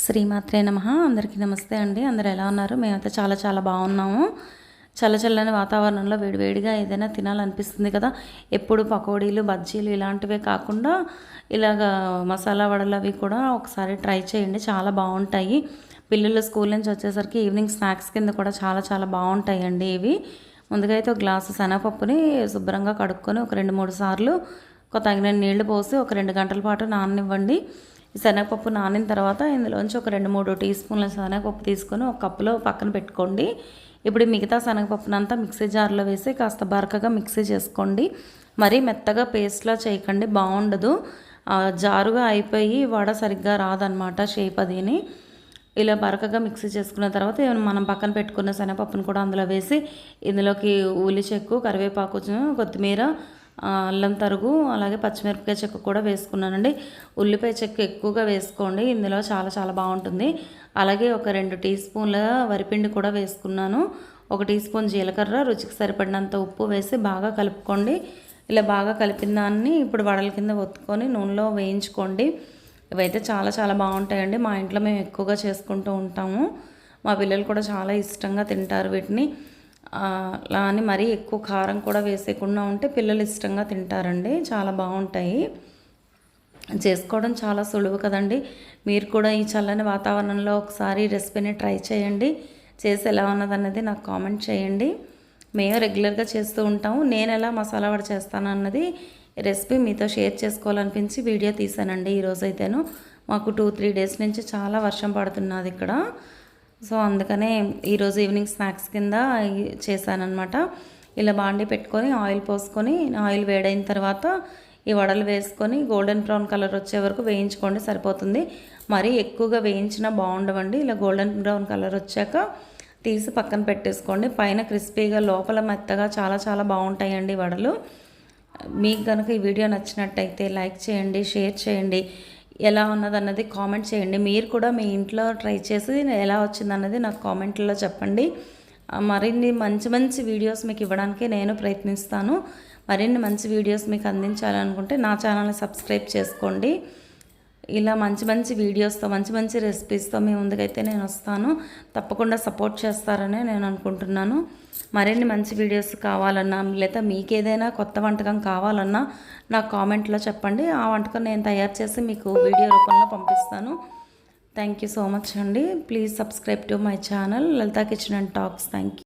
శ్రీమాత్రే నమః. అందరికీ నమస్తే అండి. అందరూ ఎలా ఉన్నారు? మేమైతే చాలా చాలా బాగున్నాము. చల్లచల్లని వాతావరణంలో వేడివేడిగా ఏదైనా తినాలనిపిస్తుంది కదా. ఎప్పుడు పకోడీలు, బజ్జీలు ఇలాంటివే కాకుండా ఇలాగా మసాలా వడలు అవి కూడా ఒకసారి ట్రై చేయండి. చాలా బాగుంటాయి. పిల్లలు స్కూల్ నుంచి వచ్చేసరికి ఈవినింగ్ స్నాక్స్ కింద కూడా చాలా చాలా బాగుంటాయండి ఇవి. ముందుగా అయితే ఒక గ్లాసు శనగపప్పుని శుభ్రంగా కడుక్కొని ఒక 2-3 సార్లు తగినన్ని నీళ్లు పోసి ఒక 2 గంటల పాటు నాననివ్వండి. ఈ శనగపప్పు నానిన తర్వాత ఇందులోంచి ఒక 2-3 టీ స్పూన్ల శనగపప్పు తీసుకొని ఒక కప్పులో పక్కన పెట్టుకోండి. ఇప్పుడు మిగతా శనగపప్పునంతా మిక్సీ జార్లో వేసి కాస్త బరకగా మిక్సీ చేసుకోండి. మరీ మెత్తగా పేస్ట్లా చేయకండి, బాగుండదు. జారుగా అయిపోయి వడ సరిగ్గా రాదనమాట షేప్ అదిని. ఇలా బరకగా మిక్సీ చేసుకున్న తర్వాత మనం పక్కన పెట్టుకున్న శనగపప్పును కూడా అందులో వేసి ఇందులోకి ఉల్లి చెక్కు, కరివేపాకు, కొత్తిమీర, అల్లం తరుగు, అలాగే పచ్చిమిరపకాయ చెక్క కూడా వేసుకున్నానండి. ఉల్లిపాయ చెక్క ఎక్కువగా వేసుకోండి, ఇందులో చాలా చాలా బాగుంటుంది. అలాగే ఒక 2 టీ స్పూన్ల వరిపిండి కూడా వేసుకున్నాను. 1 టీ స్పూన్ జీలకర్ర, రుచికి సరిపడినంత ఉప్పు వేసి బాగా కలుపుకోండి. ఇలా బాగా కలిపిన దాన్ని ఇప్పుడు వడల కింద ఒత్తుకొని నూనెలో వేయించుకోండి. ఇవైతే చాలా చాలా బాగుంటాయండి. మా ఇంట్లో మేము ఎక్కువగా చేసుకుంటూ ఉంటాము. మా పిల్లలు కూడా చాలా ఇష్టంగా తింటారు వీటిని. అలా అని మరీ ఎక్కువ కారం కూడా వేసేయకుండా ఉంటే పిల్లలు ఇష్టంగా తింటారండి. చాలా బాగుంటాయి. చేసుకోవడం చాలా సులువు కదండి. మీరు కూడా ఈ చల్లని వాతావరణంలో ఒకసారి రెసిపీని ట్రై చేయండి. చేసి ఎలా ఉన్నదన్నది నాకు కామెంట్ చేయండి. మేము రెగ్యులర్గా చేస్తూ ఉంటాము. నేను ఎలా మసాలా వడ చేస్తాను అన్నది రెసిపీ మీతో షేర్ చేసుకోవాలనిపించి వీడియో తీసానండి. ఈరోజైతేను మాకు 2-3 డేస్ నుంచి చాలా వర్షం పడుతున్నది ఇక్కడ. సో అందుకనే ఈరోజు ఈవినింగ్ స్నాక్స్ కింద చేశానమాట. ఇలా బాండి పెట్టుకొని ఆయిల్ పోసుకొని ఆయిల్ వేడైన తర్వాత ఈ వడలు వేసుకొని గోల్డెన్ బ్రౌన్ కలర్ వచ్చే వరకు వేయించుకోండి, సరిపోతుంది. మరీ ఎక్కువగా వేయించినా బాగుండవండి. ఇలా గోల్డెన్ బ్రౌన్ కలర్ వచ్చాక తీసి పక్కన పెట్టేసుకోండి. పైన క్రిస్పీగా లోపల మెత్తగా చాలా చాలా బాగుంటాయండి వడలు. మీకు కనుక ఈ వీడియో నచ్చినట్టయితే లైక్ చేయండి, షేర్ చేయండి, ఎలా ఉన్నదన్నది కామెంట్ చేయండి. మీరు కూడా మీ ఇంట్లో ట్రై చేసి ఎలా వచ్చిందన్నది నాకు కామెంట్లో చెప్పండి. మరిన్ని మంచి మంచి వీడియోస్ మీకు ఇవ్వడానికి నేను ప్రయత్నిస్తాను. మరిన్ని మంచి వీడియోస్ మీకు అందించాలనుకుంటే నా ఛానల్ని సబ్స్క్రైబ్ చేసుకోండి. ఇలా మంచి మంచి వీడియోస్తో, మంచి మంచి రెసిపీస్తో మీ ముందుకైతే నేను వస్తాను. తప్పకుండా సపోర్ట్ చేస్తారని నేను అనుకుంటున్నాను. మరిన్ని మంచి వీడియోస్ కావాలన్నా లేదా మీకు ఏదైనా కొత్త వంటకం కావాలన్నా నాకు కామెంట్లో చెప్పండి. ఆ వంటకం నేను తయారు చేసి మీకు వీడియో రూపంలో పంపిస్తాను. థ్యాంక్ యూ సో మచ్ అండి. Please subscribe to my channel Lalitha kitchen and talks. Thank you.